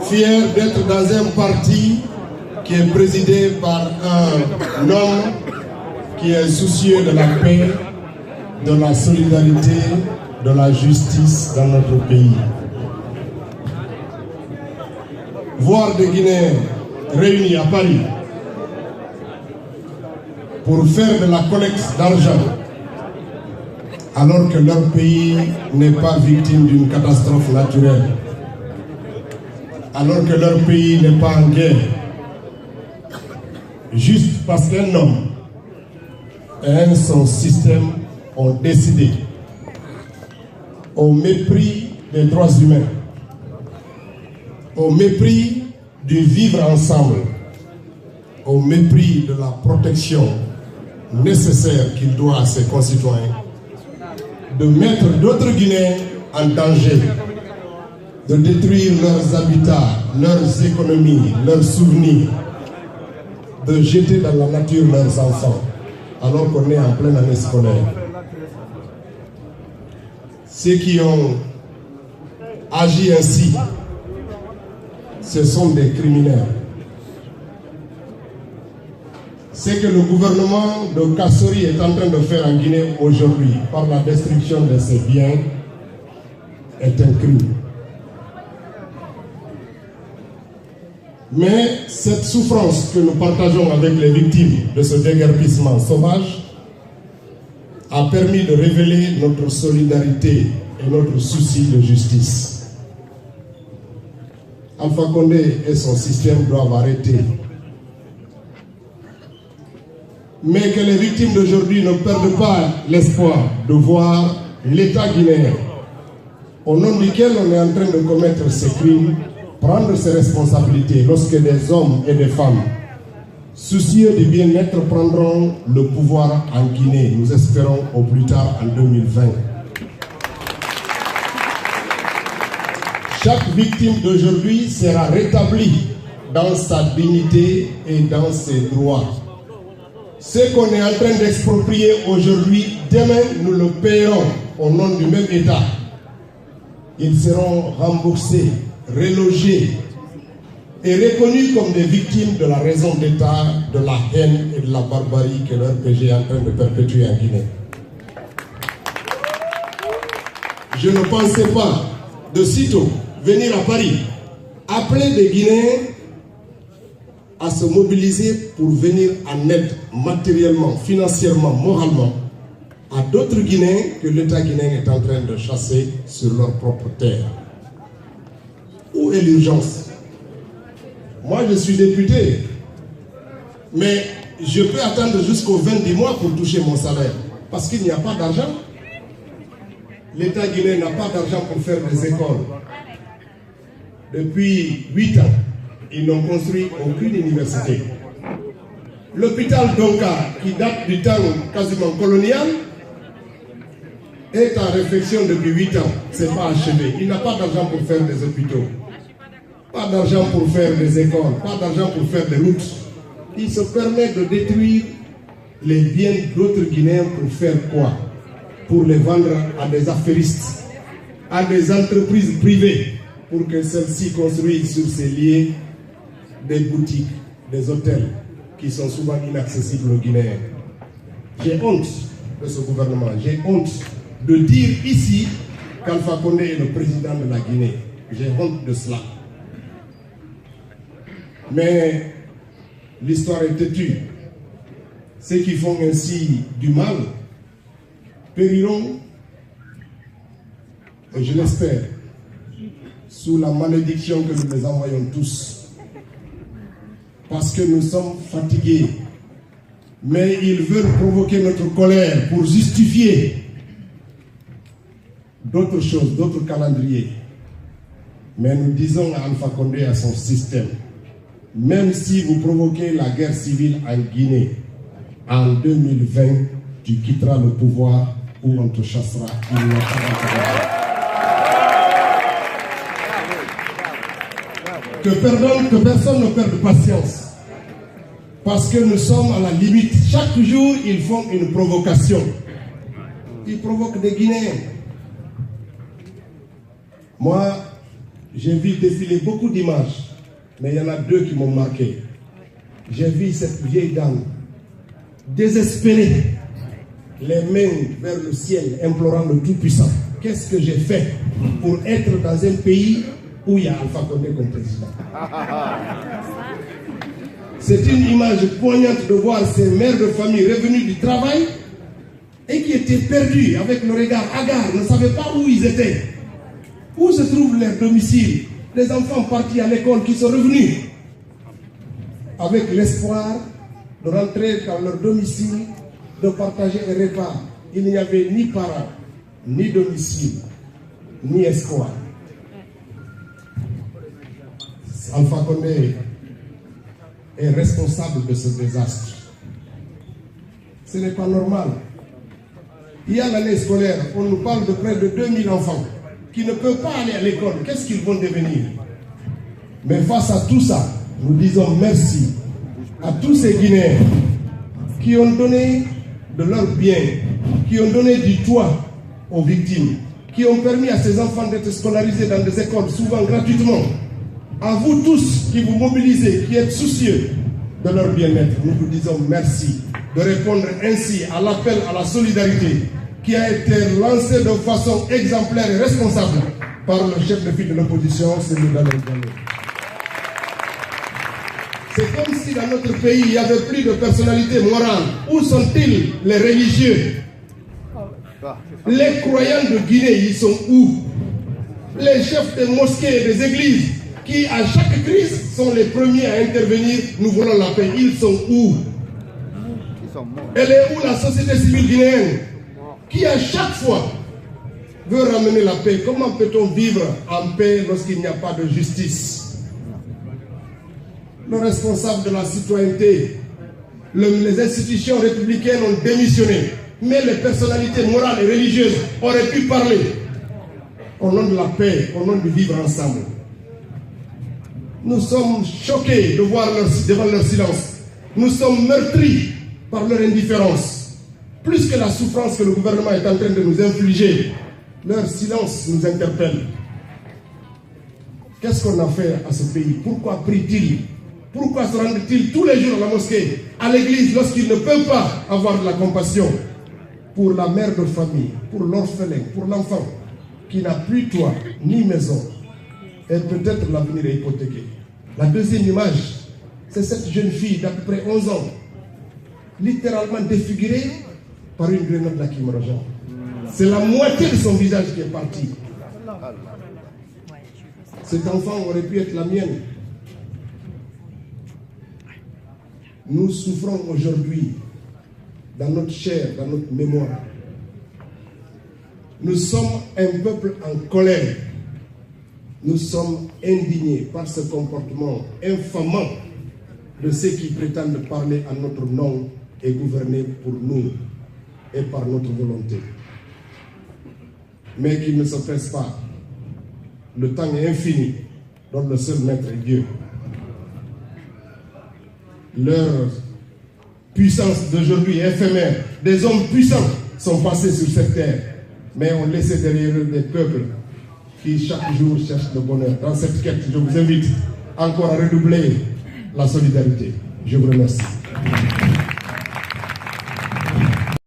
fier d'être dans un parti qui est présidé par un homme qui est soucieux de la paix, de la solidarité, de la justice dans notre pays. Voir des Guinéens réunis à Paris pour faire de la collecte d'argent alors que leur pays n'est pas victime d'une catastrophe naturelle, alors que leur pays n'est pas en guerre, juste parce qu'un homme et son système ont décidé, au mépris des droits humains, au mépris du vivre ensemble, au mépris de la protection nécessaire qu'il doit à ses concitoyens, de mettre d'autres Guinéens en danger, de détruire leurs habitats, leurs économies, leurs souvenirs, de jeter dans la nature leurs enfants, alors qu'on est en pleine année scolaire. Ceux qui ont agi ainsi, ce sont des criminels. Ce que le gouvernement de Kassori est en train de faire en Guinée aujourd'hui par la destruction de ses biens est un crime. Mais cette souffrance que nous partageons avec les victimes de ce déguerpissement sauvage a permis de révéler notre solidarité et notre souci de justice. Alpha Condé et son système doivent arrêter. Mais que les victimes d'aujourd'hui ne perdent pas l'espoir de voir l'État guinéen, au nom duquel on est en train de commettre ces crimes, prendre ses responsabilités lorsque des hommes et des femmes soucieux du bien-être prendront le pouvoir en Guinée, nous espérons au plus tard en 2020. Chaque victime d'aujourd'hui sera rétablie dans sa dignité et dans ses droits. Ce qu'on est en train d'exproprier aujourd'hui, demain nous le payerons au nom du même État. Ils seront remboursés, relogés et reconnus comme des victimes de la raison d'État, de la haine et de la barbarie que leur PG est en train de perpétuer en Guinée. Je ne pensais pas de sitôt venir à Paris, appeler des Guinéens à se mobiliser pour venir en aide matériellement, financièrement, moralement à d'autres Guinéens que l'État guinéen est en train de chasser sur leur propre terre. Où est l'urgence? Moi, je suis député, mais je peux attendre jusqu'au 20 du mois pour toucher mon salaire, parce qu'il n'y a pas d'argent. L'État guinéen n'a pas d'argent pour faire des écoles. Depuis 8 ans, ils n'ont construit aucune université. L'hôpital Donka, qui date du temps quasiment colonial, est en réflexion depuis 8 ans. Ce n'est pas achevé. Il n'a pas d'argent pour faire des hôpitaux. Pas d'argent pour faire des écoles. Pas d'argent pour faire des routes. Il se permet de détruire les biens d'autres Guinéens pour faire quoi? Pour les vendre à des affairistes, à des entreprises privées, pour que celles-ci construisent sur ces lieux des boutiques, des hôtels qui sont souvent inaccessibles aux Guinéens. J'ai honte de ce gouvernement, j'ai honte de dire ici qu'Alpha Condé est le président de la Guinée. J'ai honte de cela. Mais l'histoire est têtue. Ceux qui font ainsi du mal périront, et je l'espère, sous la malédiction que nous les envoyons tous. Parce que nous sommes fatigués. Mais ils veulent provoquer notre colère pour justifier d'autres choses, d'autres calendriers. Mais nous disons à Alpha Condé et à son système, même si vous provoquez la guerre civile en Guinée, en 2020, tu quitteras le pouvoir ou on te chassera. Que personne ne perde patience. Parce que nous sommes à la limite. Chaque jour, ils font une provocation. Ils provoquent des Guinéens. Moi, J'ai vu défiler beaucoup d'images, mais il y en a deux qui m'ont marqué. J'ai vu cette vieille dame, désespérée, les mains vers le ciel, implorant le Tout-Puissant. Qu'est-ce que j'ai fait pour être dans un pays où il y a Alpha Condé comme président? C'est une image poignante de voir ces mères de famille revenues du travail et qui étaient perdues avec le regard hagard, ne savaient pas où ils étaient. Où se trouve leur domicile? Les enfants partis à l'école qui sont revenus avec l'espoir de rentrer dans leur domicile, de partager un repas. Il n'y avait ni parents, ni domicile, ni espoir. Alpha Condé est responsable de ce désastre. Ce n'est pas normal. Il y a l'année scolaire, on nous parle de près de 2000 enfants qui ne peuvent pas aller à l'école. Qu'est-ce qu'ils vont devenir? Mais face à tout ça, nous disons merci à tous ces Guinéens qui ont donné de leurs biens, qui ont donné du toit aux victimes, qui ont permis à ces enfants d'être scolarisés dans des écoles, souvent gratuitement. À vous tous qui vous mobilisez, qui êtes soucieux de leur bien-être, nous vous disons merci de répondre ainsi à l'appel à la solidarité qui a été lancé de façon exemplaire et responsable par le chef de file de l'opposition, Cellou Dalein Diallo. C'est comme si dans notre pays, il n'y avait plus de personnalité morale. Où sont-ils les religieux? Les croyants de Guinée, ils sont où? Les chefs des mosquées et des églises qui, à chaque crise, sont les premiers à intervenir, nous voulons la paix. Ils sont où? Elle est où la société civile guinéenne qui, à chaque fois, veut ramener la paix? Comment peut-on vivre en paix lorsqu'il n'y a pas de justice? Le responsable de la citoyenneté, les institutions républicaines ont démissionné, mais les personnalités morales et religieuses auraient pu parler au nom de la paix, au nom du vivre ensemble. Nous sommes choqués de voir devant leur silence. Nous sommes meurtris par leur indifférence. Plus que la souffrance que le gouvernement est en train de nous infliger, leur silence nous interpelle. Qu'est-ce qu'on a fait à ce pays? Pourquoi prie-t-il? Pourquoi se rendent-ils tous les jours à la mosquée, à l'église, lorsqu'ils ne peuvent pas avoir de la compassion pour la mère de famille, pour l'orphelin, pour l'enfant qui n'a plus toit ni maison et peut-être l'avenir est hypothéqué? La deuxième image, c'est cette jeune fille d'à peu près 11 ans, littéralement défigurée par une grenade lacrymogène. C'est la moitié de son visage qui est parti. Cet enfant aurait pu être la mienne. Nous souffrons aujourd'hui dans notre chair, dans notre mémoire. Nous sommes un peuple en colère. Nous sommes indignés par ce comportement infamant de ceux qui prétendent parler à notre nom et gouverner pour nous et par notre volonté. Mais qu'ils ne se pressent pas. Le temps est infini, dont le seul maître est Dieu. Leur puissance d'aujourd'hui est éphémère. Des hommes puissants sont passés sur cette terre, mais ont laissé derrière eux des peuples qui chaque jour cherchent le bonheur. Dans cette quête, je vous invite encore à redoubler la solidarité. Je vous remercie.